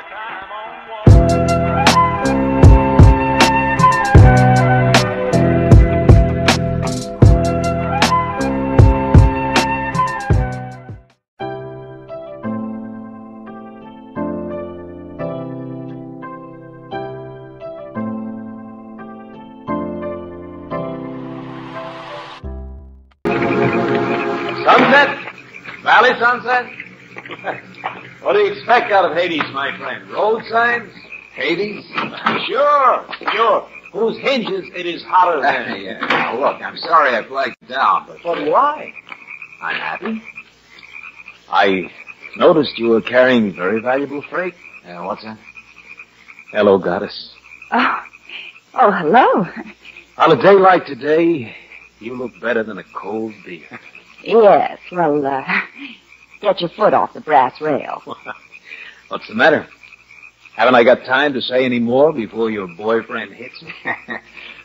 Sunset? Valley sunset? What do you expect out of Hades, my friend? Road signs? Hades? Sure. Whose hinges it is hotter than. Yeah. Now, look, I'm sorry I flagged down, but why? I'm happy. I noticed you were carrying very valuable freight. What's that? Hello, goddess. Oh, hello. On a day like today, you look better than a cold beer. Yes, well, get your foot off the brass rail. What's the matter? Haven't I got time to say any more before your boyfriend hits me?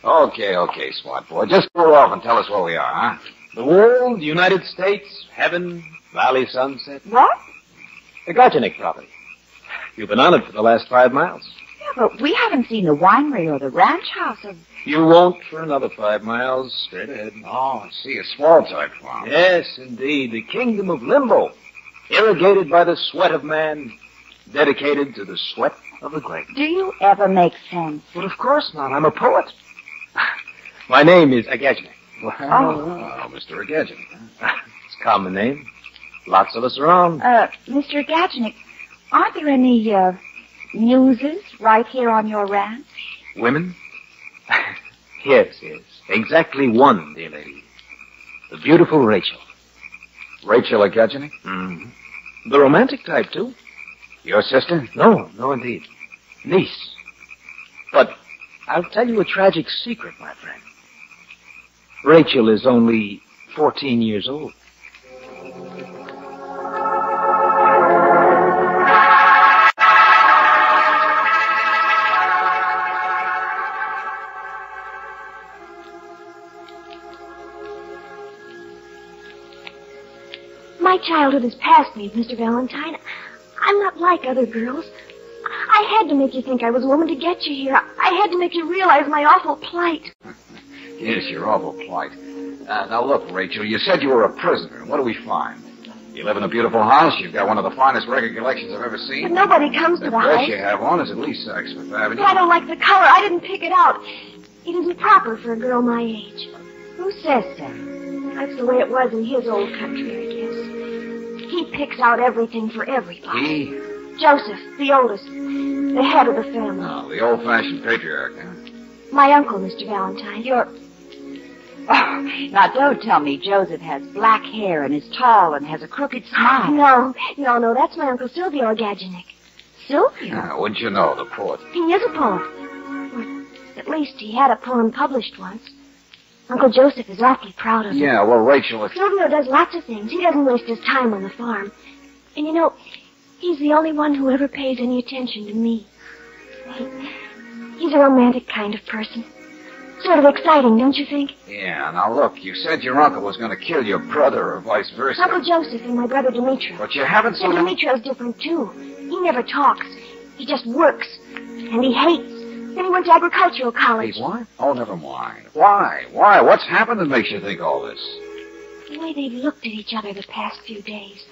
Okay, Swat boy. Just pull off and tell us where we are, huh? The world, United States, heaven, valley sunset. What? The Gajanik property. You've been on it for the last 5 miles. Yeah, but we haven't seen the winery or the ranch house of... You won't for another 5 miles, straight ahead. Oh, I see, a small type farm. Yes, indeed, the kingdom of limbo, irrigated by the sweat of man, dedicated to the sweat of the great. Do you ever make sense? Well, of course not. I'm a poet. My name is Agajnik. Oh, Mr. Agajnik. Huh? It's a common name. Lots of us around. Mr. Gajnik, aren't there any, muses right here on your ranch? Women? Yes. Exactly one, dear lady. The beautiful Rachel. Rachel Agajnik? Mm-hmm. The romantic type, too. Your sister? No, indeed. Niece. But I'll tell you a tragic secret, my friend. Rachel is only 14 years old. My childhood is past me, Mr. Valentine. I'm not like other girls. I had to make you think I was a woman to get you here. I had to make you realize my awful plight. Yes, your awful plight. Now look, Rachel, you said you were a prisoner. What do we find? You live in a beautiful house. You've got one of the finest record collections I've ever seen. But nobody comes to the dress house. you have on is at least Saks Fifth Avenue. But I don't like the color. I didn't pick it out. It isn't proper for a girl my age. Who says so? That's the way it was in his old country, I guess. He picks out everything for everybody. He? Joseph, the oldest, the head of the family. Oh, the old-fashioned patriarch, huh? My uncle, Mr. Valentine. Oh, now don't tell me Joseph has black hair and is tall and has a crooked smile. No, that's my Uncle Silvio Gajanik. Silvio? Wouldn't you know, the poet? He is a poet. Or at least he had a poem published once. Uncle Joseph is awfully proud of it. Yeah, well, Rachel... Silvio does lots of things. He doesn't waste his time on the farm. And you know, he's the only one who ever pays any attention to me. He's a romantic kind of person. Sort of exciting, don't you think? Yeah, now look, you said your uncle was going to kill your brother or vice versa. Uncle Joseph and my brother Demetrio. But you haven't seen him... Demetrio's different, too. He never talks. He just works. And he hates. Then he went to agricultural college. He what? Oh, never mind. Why? What's happened that makes you think all this? The way they've looked at each other the past few days.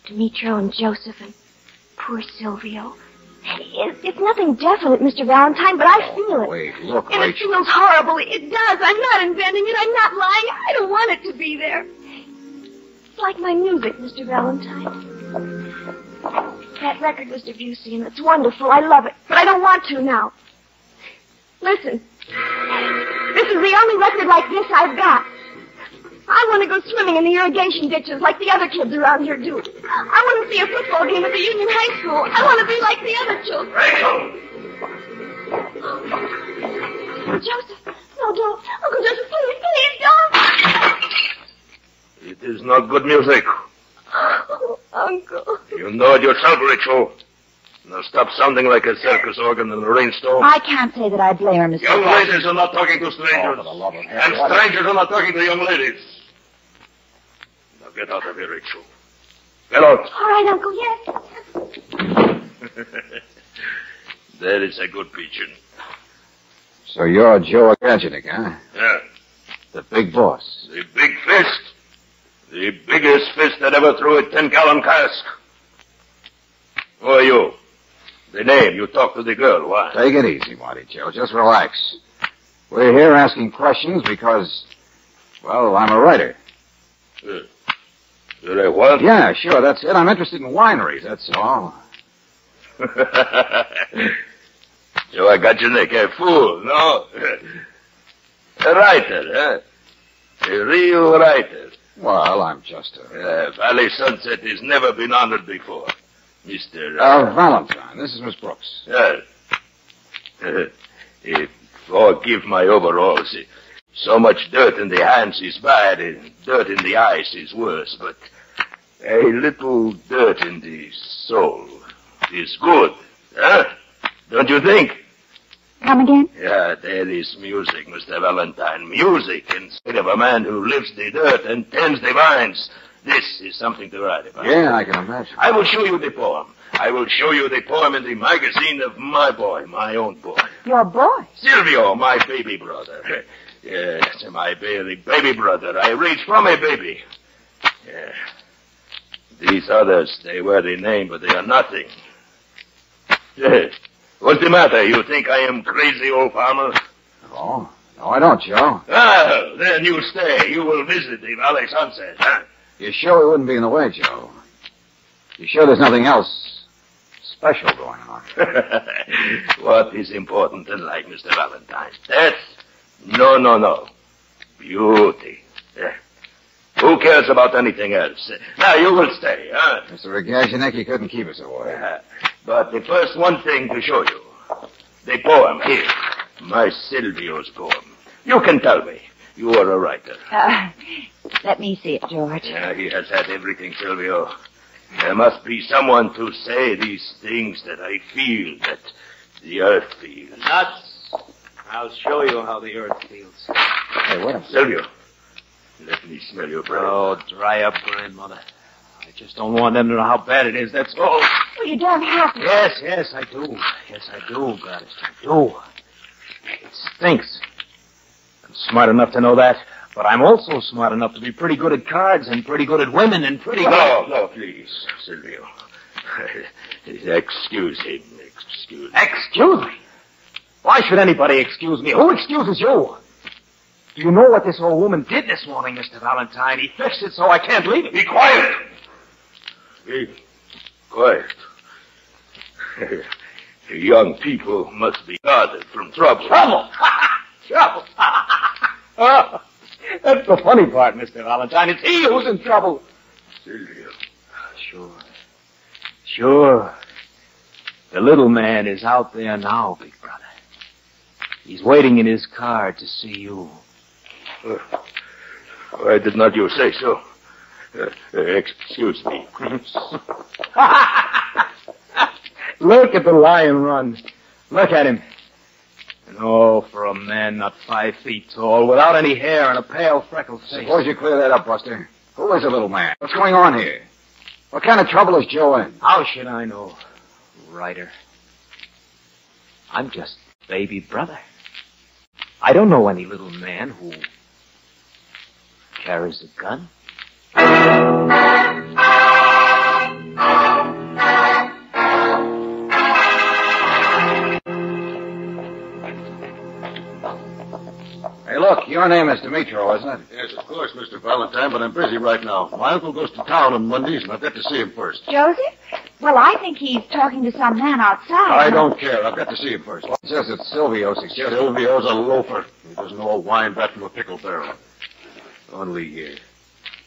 Demetrio and Joseph and poor Silvio. It's nothing definite, Mr. Valentine, but I feel it. Wait, look, and Rachel. It feels horrible. It does. I'm not inventing it. I'm not lying. I don't want it to be there. It's like my music, Mr. Valentine. That record was Debussy, and it's wonderful. I love it. But I don't want to now. Listen. This is the only record like this I've got. I want to go swimming in the irrigation ditches like the other kids around here do. I want to see a football game at the Union High School. I want to be like the other children. Rachel! Joseph, no, don't. Uncle Joseph, please don't. It is not good music. Oh, Uncle. You know it yourself, Rachel. Now stop sounding like a circus organ in a rainstorm. I can't say that I blame her, Mr. Young ladies are not talking to strangers. Oh, for the love of And heaven. strangers are not talking to young ladies. Now get out of here, Rachel. Get out. All right, Uncle, yes. That is a good pigeon. So you're Joe Gajanik, huh? Yeah. The big boss. The big fist. The biggest fist that ever threw a 10-gallon cask. Who are you? The name. You talk to the girl. Why? Take it easy, Marty Joe. Just relax. We're here asking questions because, well, I'm a writer. You're a what? Yeah, sure, that's it. I'm interested in wineries, that's all. So I got you, Nick, a fool, no? A writer, huh? A real writer. Well, I'm just a... Valley Sunset has never been honored before, Mr. Valentine. This is Miss Brooks. Forgive my overalls. So much dirt in the hands is bad, and dirt in the eyes is worse, but a little dirt in the soul is good, huh? Don't you think? Come again? Yeah, there is music, Mr. Valentine. Music instead of a man who lives the dirt and tends the vines. This is something to write about. Yeah, I can imagine. I will show you the poem. I will show you the poem in the magazine of my boy, my own boy. Your boy? Silvio, my baby brother. Yes, my baby brother. I raised from a baby. Yeah. These others, they wear the name, but they are nothing. What's the matter? You think I am crazy, old farmer? Oh, no, I don't, Joe. Oh, then you stay. You will visit the Valley Sunset, huh? You sure we wouldn't be in the way, Joe? You sure there's nothing else special going on? What is important in life, Mr. Valentine? Death? No. Beauty. Who cares about anything else? Now, you will stay, huh? Mr. Gajanik, you couldn't keep us away. But the first one thing to show you. The poem here. My Silvio's poem. You can tell me. You are a writer. Let me see it, George. Yeah, he has had everything, Silvio. There must be someone to say these things that I feel, that the earth feels. Nuts. I'll show you how the earth feels. Hey, wait a minute. Silvio, let me smell your breath. Oh, dry up, grandmother. I just don't want them to know how bad it is, that's all. Well, you don't have to. Yes, I do. Yes, I do, Goddess, I do. It stinks. I'm smart enough to know that, but I'm also smart enough to be pretty good at cards and pretty good at women and pretty good... No, please, Silvio. Excuse him, excuse me. Excuse me? Why should anybody excuse me? Who excuses you? Do you know what this old woman did this morning, Mr. Valentine? He fixed it so I can't leave it. Be quiet! Be quiet. Young people must be guarded from trouble. Trouble? Trouble? Oh, that's the funny part, Mr. Valentine. It's he who's in trouble. Silvio. Sure. The little man is out there now, big brother. He's waiting in his car to see you. Why did not you say so? Excuse me. Look at the lion run. Look at him. And oh, for a man not 5 feet tall, without any hair and a pale, freckled face. Suppose you clear that up, Buster. Who is the little man? What's going on here? What kind of trouble is Joe in? How should I know, writer? I'm just baby brother. I don't know any little man who carries a gun. Hey, look, your name is Demetro, isn't it? Yes, of course, Mr. Valentine, but I'm busy right now. My uncle goes to town on Mondays, and I've got to see him first. Joseph? Well, I think he's talking to some man outside. I don't care. I've got to see him first. It's just that Silvio suggested... Silvio's a loafer. He doesn't know a wine bat from a pickle barrel. Only,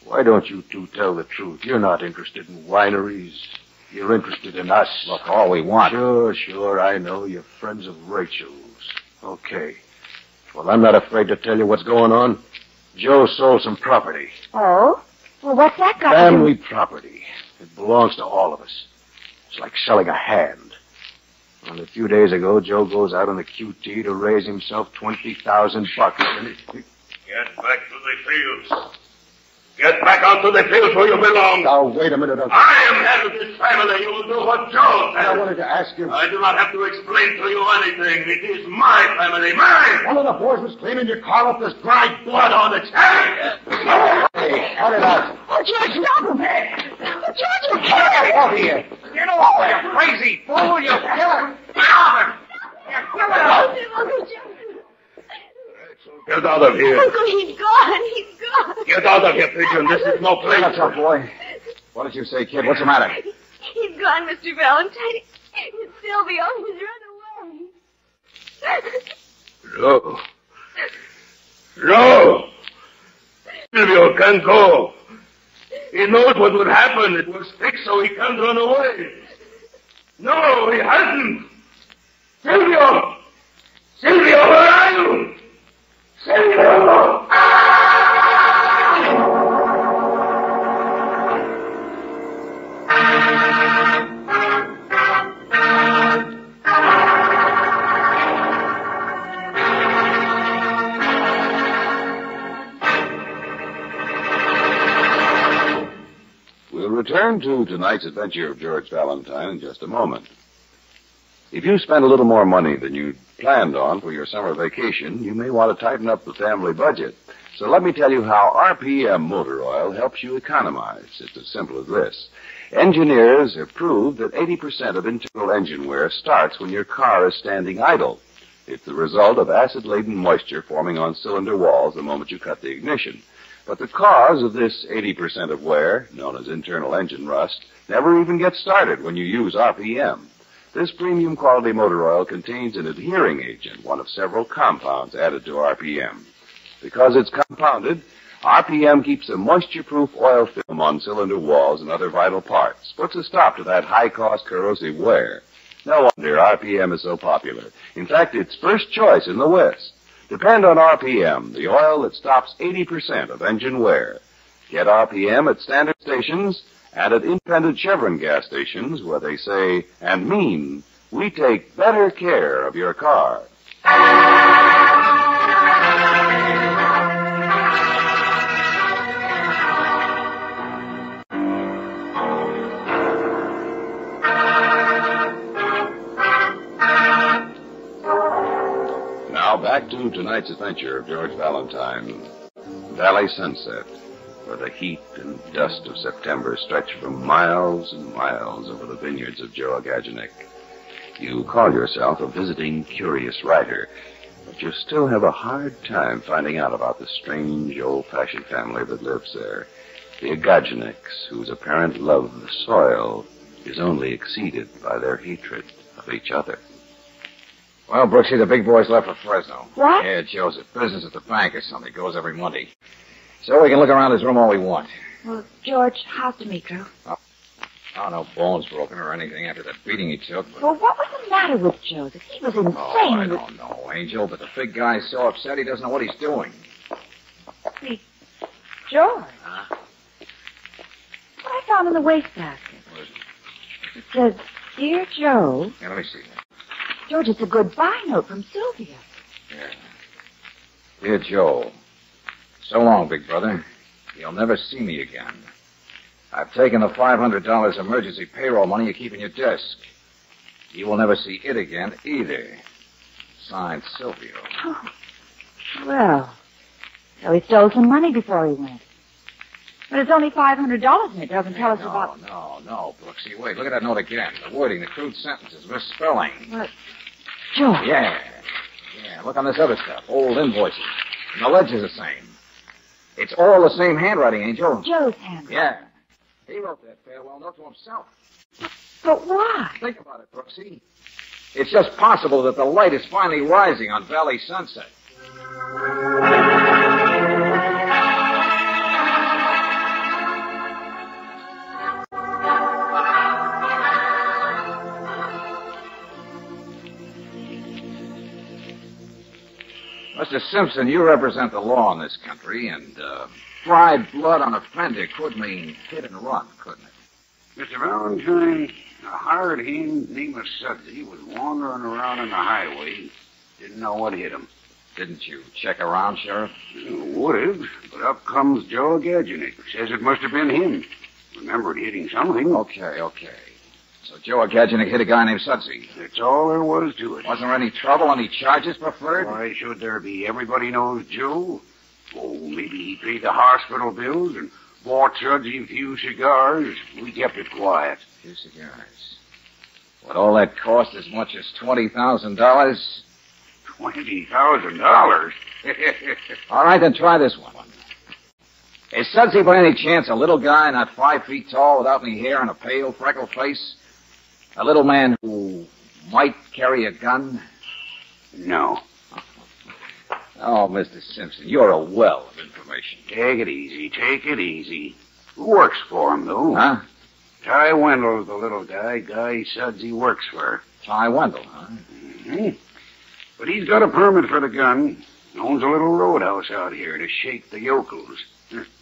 why don't you two tell the truth? You're not interested in wineries. You're interested in us. Look, all we want... Sure, I know. You're friends of Rachel's. Okay. Well, I'm not afraid to tell you what's going on. Joe sold some property. Oh? Well, what's that got Family property. It belongs to all of us. It's like selling a hand. Well, a few days ago, Joe goes out on the QT to raise himself $20,000. Get back to the fields. Get back out to the fields where you belong. Now, wait a minute, Uncle. I am head of this family. You will do what Joe says. I wanted to ask you. I do not have to explain to you anything. It is my family, mine. One of the boys was cleaning your car up. There's dried blood on it. Hey, Cut it out. Oh, George, stop him! Oh, George, you Get can't! out of here. Get over, you crazy fool! You killer! Uncle George. get out of here. Uncle, he's gone. He's gone. Get out of here, pigeon. This is no place. What's up, boy? What did you say, kid? What's the matter? He's gone, Mr. Valentine. It's Silvio. He's run away. No. No. Silvio can't go. He knows what would happen. It will stick so he can't run away. No, he hasn't. Silvio! Silvio, where are you? Silvio! We'll return to tonight's adventure of George Valentine in just a moment. If you spend a little more money than you'd planned on for your summer vacation, you may want to tighten up the family budget. So let me tell you how RPM motor oil helps you economize. It's as simple as this. Engineers have proved that 80% of internal engine wear starts when your car is standing idle. It's the result of acid-laden moisture forming on cylinder walls the moment you cut the ignition. But the cause of this 80% of wear, known as internal engine rust, never even gets started when you use RPM. This premium quality motor oil contains an adhering agent, one of several compounds added to RPM. Because it's compounded, RPM keeps a moisture-proof oil film on cylinder walls and other vital parts, puts a stop to that high-cost corrosive wear. No wonder RPM is so popular. In fact, it's first choice in the West. Depend on RPM, the oil that stops 80% of engine wear. Get RPM at standard stations and at independent Chevron gas stations where they say and mean, we take better care of your car. Now back to tonight's adventure of George Valentine. Valley Sunset, where the heat and dust of September stretch for miles and miles over the vineyards of Joe Gajanek. You call yourself a visiting curious writer, but you still have a hard time finding out about the strange old-fashioned family that lives there. The Gajaneks, whose apparent love of the soil is only exceeded by their hatred of each other. Well, Brooksy, the big boy's left for Fresno. What? Yeah, Joe's at business at the bank or something. Goes every Monday. So we can look around his room all we want. Well, George, how's Demetrio? Oh, no bones broken or anything after that beating he took. But... Well, what was the matter with Joseph? He was insane. Oh, I don't know, Angel, but the big guy's so upset he doesn't know what he's doing. See, George. Huh? What I found in the wastebasket. What is it? It says, Dear Joe. Yeah, let me see that. George, it's a goodbye note from Sylvia. Yeah. Dear Joe, so long, big brother. You'll never see me again. I've taken the $500 emergency payroll money you keep in your desk. You will never see it again either. Signed, Silvio. Oh, well, so he stole some money before he went. But it's only $500 and it doesn't tell us about... No, Brooksy. Wait, look at that note again. The wording, the crude sentences, misspelling. What? George. Yeah, look on this other stuff. Old invoices. And the ledger's the same. It's all the same handwriting, Angel. Joe's handwriting. Yeah. He wrote that farewell note to himself. But why? Think about it, Brooksy. It's just possible that the light is finally rising on Valley Sunset. Mr. Simpson, you represent the law in this country, and fried blood on a fender could mean hit and run, couldn't it? Mr. Valentine, a hired hand named Sudsy was wandering around on the highway. Didn't know what hit him. Didn't you check around, Sheriff? Would have, but up comes Joe Gadgenik. Says it must have been him. Remembered hitting something. Okay. So Joe Gadgenik hit a guy named Sudsy. That's all there was to it. Wasn't there any trouble, any charges preferred? Why should there be? Everybody knows Joe. Oh, maybe he paid the hospital bills and bought Sudsy a few cigars. We kept it quiet. A few cigars. Would all that cost as much as $20,000? $20,000? All right, then try this one. Is Sudsy by any chance a little guy not 5 feet tall without any hair and a pale, freckled face? A little man who might carry a gun? No. Oh, Mr. Simpson, you're a well of information. Take it easy. Who works for him, though? Huh? Ty Wendell's the little guy Sudsy works for. Ty Wendell, huh? Mm-hmm. But he's got a permit for the gun. Owns a little roadhouse out here to shake the yokels.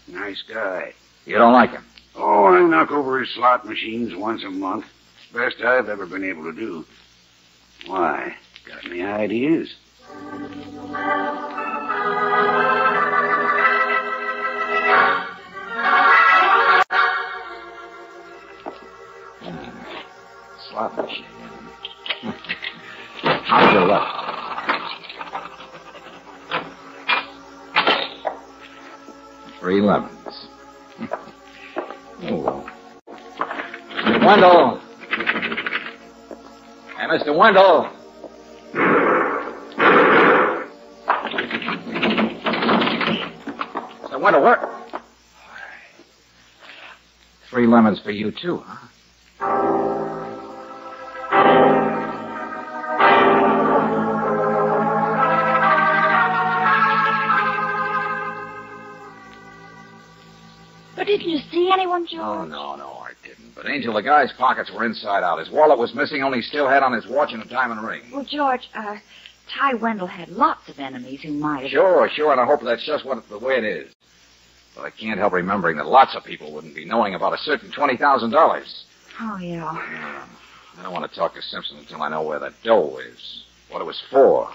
Nice guy. You don't like him? Oh, I knock over his slot machines once a month. Best I've ever been able to do. Why? Got any ideas? Slot machine. How's your luck? 3 lemons. Oh. Mr. Wendell. Hey, Mr. Wendell. Mr. Wendell, where? 3 lemons for you, too, huh? But didn't you see anyone, George? Oh, no, I didn't. But Angel, the guy's pockets were inside out. His wallet was missing, only he still had on his watch and a diamond ring. Well, George, Ty Wendell had lots of enemies who might have... Sure, and I hope that's just the way it is. But I can't help remembering that lots of people wouldn't be knowing about a certain $20,000. Oh, yeah. I don't want to talk to Simpson until I know where that dough is, what it was for.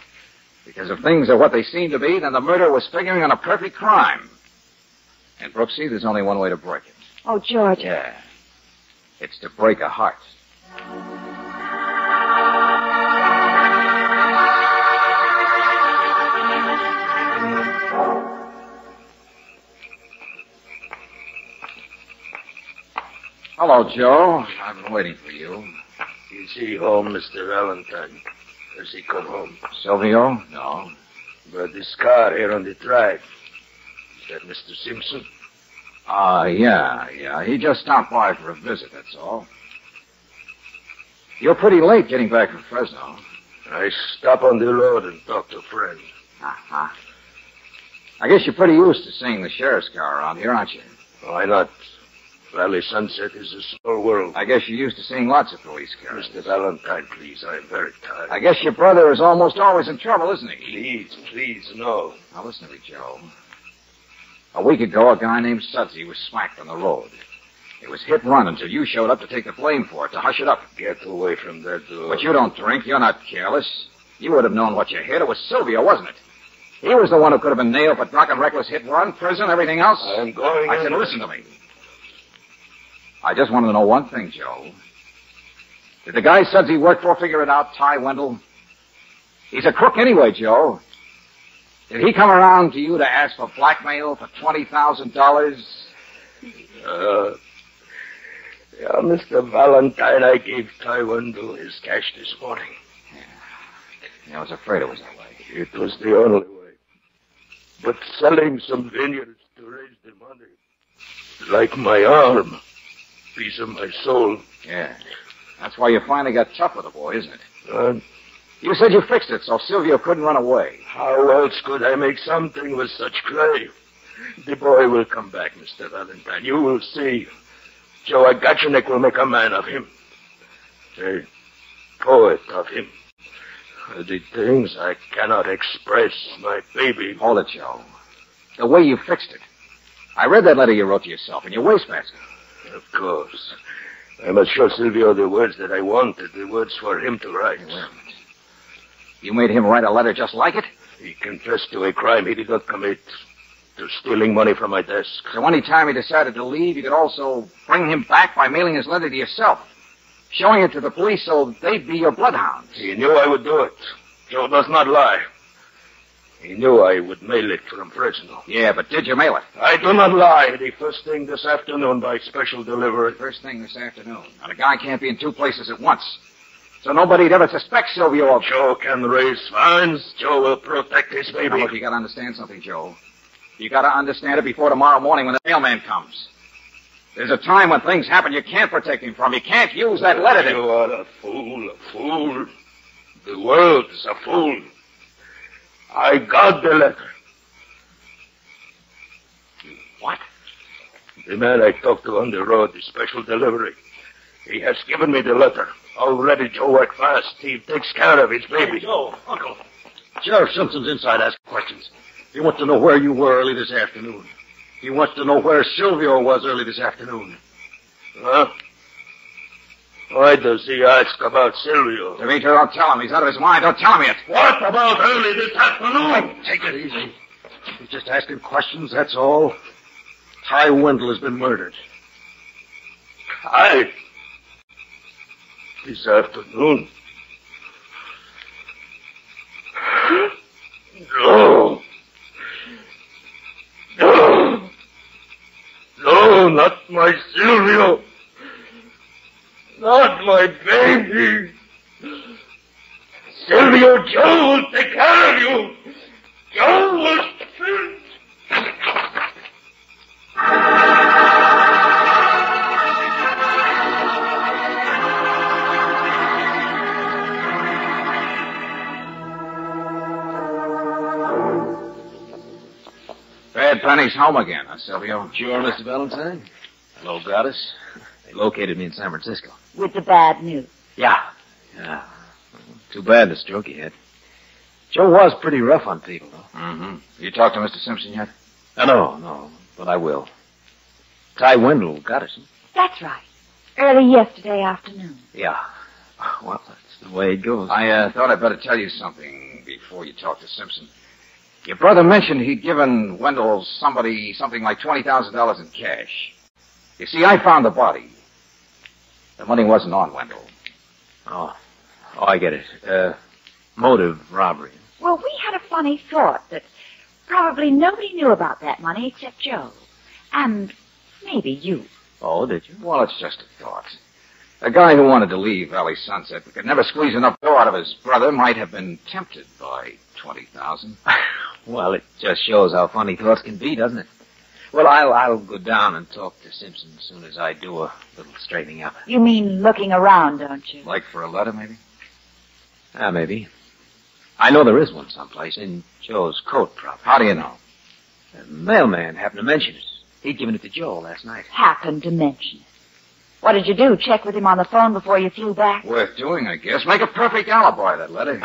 Because if things are what they seem to be, then the murder was figuring on a perfect crime. And, Brooksy, there's only one way to break it. Oh, George. Yeah. It's to break a heart. Hello, Joe. I've been waiting for you. Is he home, Mr. Valentine? Does he come home? Silvio? No. But this car here on the drive. Is that Mr. Simpson? Yeah. He just stopped by for a visit, that's all. You're pretty late getting back from Fresno. I stop on the road and talk to a friend. Uh-huh. I guess you're pretty used to seeing the sheriff's car around here, aren't you? Why not? Valley Sunset is a small world. I guess you're used to seeing lots of police cars. Mr. Valentine, please, I'm very tired. I guess your brother is almost always in trouble, isn't he? Please, no. Now, listen to me, Joe. A week ago, a guy named Sudsy was smacked on the road. It was hit and run until you showed up to take the blame for it, to hush it up. Get away from that door. But you don't drink. You're not careless. You would have known what you hit. It was Silvio, wasn't it? He was the one who could have been nailed for drunk and reckless hit and run, prison, everything else. I'm going I said, listen to me. I just wanted to know one thing, Joe. Did the guy Sudsy worked for figure it out, Ty Wendell? He's a crook anyway, Joe. Did he come around to you to ask for blackmail for $20,000? Yeah, Mr. Valentine, I gave Ty Wendell his cash this morning. Yeah, I was afraid it was that way. It was the only way. But selling some vineyards to raise the money, like my arm, piece of my soul. Yeah, that's why you finally got tough with the boy, isn't it? You said you fixed it so Silvio couldn't run away. How else could I make something with such clay? The boy will come back, Mr. Valentine. You will see. Joe Gadgenik will make a man of him. A poet of him. The things I cannot express, my baby. Hold it, Joe. The way you fixed it. I read that letter you wrote to yourself in your wastebasket. Of course. I must show Silvio the words that I wanted, the words for him to write. Hey, wait a minute. You made him write a letter just like it? He confessed to a crime he did not commit, to stealing money from my desk. So any time he decided to leave, you could also bring him back by mailing his letter to yourself, showing it to the police so they'd be your bloodhounds. He knew I would do it. Joe does not lie. He knew I would mail it from Fresno. Yeah, but did you mail it? I do not lie. The first thing this afternoon by special delivery. First thing this afternoon. Now, the guy can't be in two places at once. So nobody'd ever suspect Silvio. Joe can raise funds. Joe will protect his baby. Now, look, you gotta understand something, Joe. You gotta understand it before tomorrow morning when the mailman comes. There's a time when things happen you can't protect him from. You can't use that letter to... You are a fool. The world is a fool. I got the letter. What? The man I talked to on the road, the special delivery. He has given me the letter. Already Joe worked fast. He takes care of his baby. Hey, Joe, Uncle. Sheriff Simpson's inside asking questions. He wants to know where you were early this afternoon. He wants to know where Silvio was early this afternoon. Huh? Why does he ask about Silvio? Demeter, don't tell him. He's out of his mind. Don't tell him yet. What about early this afternoon? Take it easy. He's just asking questions, that's all. Ty Wendell has been murdered. Ty? This afternoon? No. No. No, not my Silvio. Not my baby. Silvio, Joe will take care of you. Joe will... Bad Penny's home again, huh, Silvio? Sure, Mr. Valentine. Hello, Goddess. They located me in San Francisco. With the bad news. Yeah. Too bad the stroke he had. Joe was pretty rough on people, though. Mm-hmm. You talked to Mr. Simpson yet? No, but I will. Ty Wendell got us. That's right. Early yesterday afternoon. Yeah. Well, that's the way it goes. I thought I'd better tell you something before you talk to Simpson. Your brother mentioned he'd given Wendell something like $20,000 in cash. You see, I found the body. The money wasn't on Wendell. Oh, I get it. Motive robbery. Well, we had a funny thought that probably nobody knew about that money except Joe. And maybe you. Oh, did you? Well, it's just a thought. A guy who wanted to leave Valley Sunset but could never squeeze enough dough out of his brother might have been tempted by $20,000. Well, it just shows how funny thoughts can be, doesn't it? Well, I'll go down and talk to Simpson as soon as I do a little straightening up. You mean looking around, don't you? Like for a letter, maybe? Maybe. I know there is one someplace, in Joe's coat, probably. How do you know? The mailman happened to mention it. He'd given it to Joe last night. Happened to mention it. What did you do? Check with him on the phone before you flew back? Worth doing, I guess. Make a perfect alibi, that letter.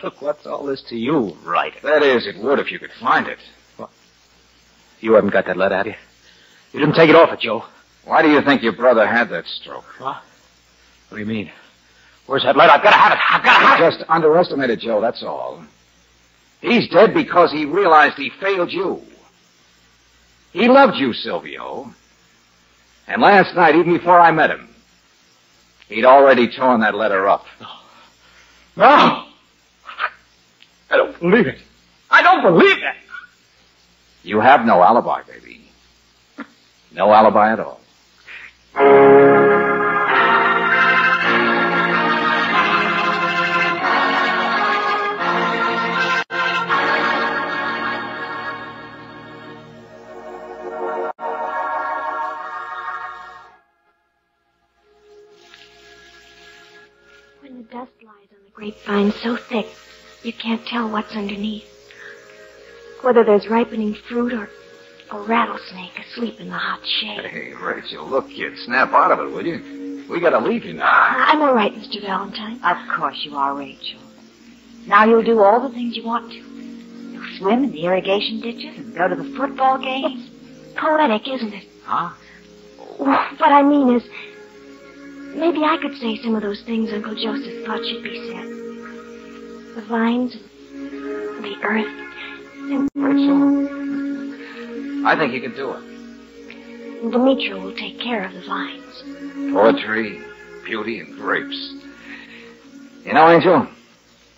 Look, what's all this to you, right? That is, it would if you could find it. What? You haven't got that letter, have you? You didn't take it off it, Joe. Why do you think your brother had that stroke? What? What do you mean? Where's that letter? I've got to have it. I've got to have it. Just underestimated Joe, that's all. He's dead because he realized he failed you. He loved you, Silvio. And last night, even before I met him, he'd already torn that letter up. No! I don't believe it. I don't believe it. You have no alibi, baby. No alibi at all. When the dust lies on the grapevine so thick, you can't tell what's underneath. Whether there's ripening fruit or a rattlesnake asleep in the hot shade. Hey, Rachel, look, kid, snap out of it, will you? We gotta leave you now. I'm all right, Mr. Valentine. Of course you are, Rachel. Now you'll do all the things you want to. You'll swim in the irrigation ditches and go to the football games. Poetic, isn't it? Huh? What I mean is, maybe I could say some of those things Uncle Joseph thought should be said. The vines and from the earth. Rachel, I think you can do it. And Demetria will take care of the vines. Poetry, beauty, and grapes. You know, Angel,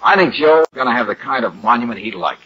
I think Joe's going to have the kind of monument he'd like.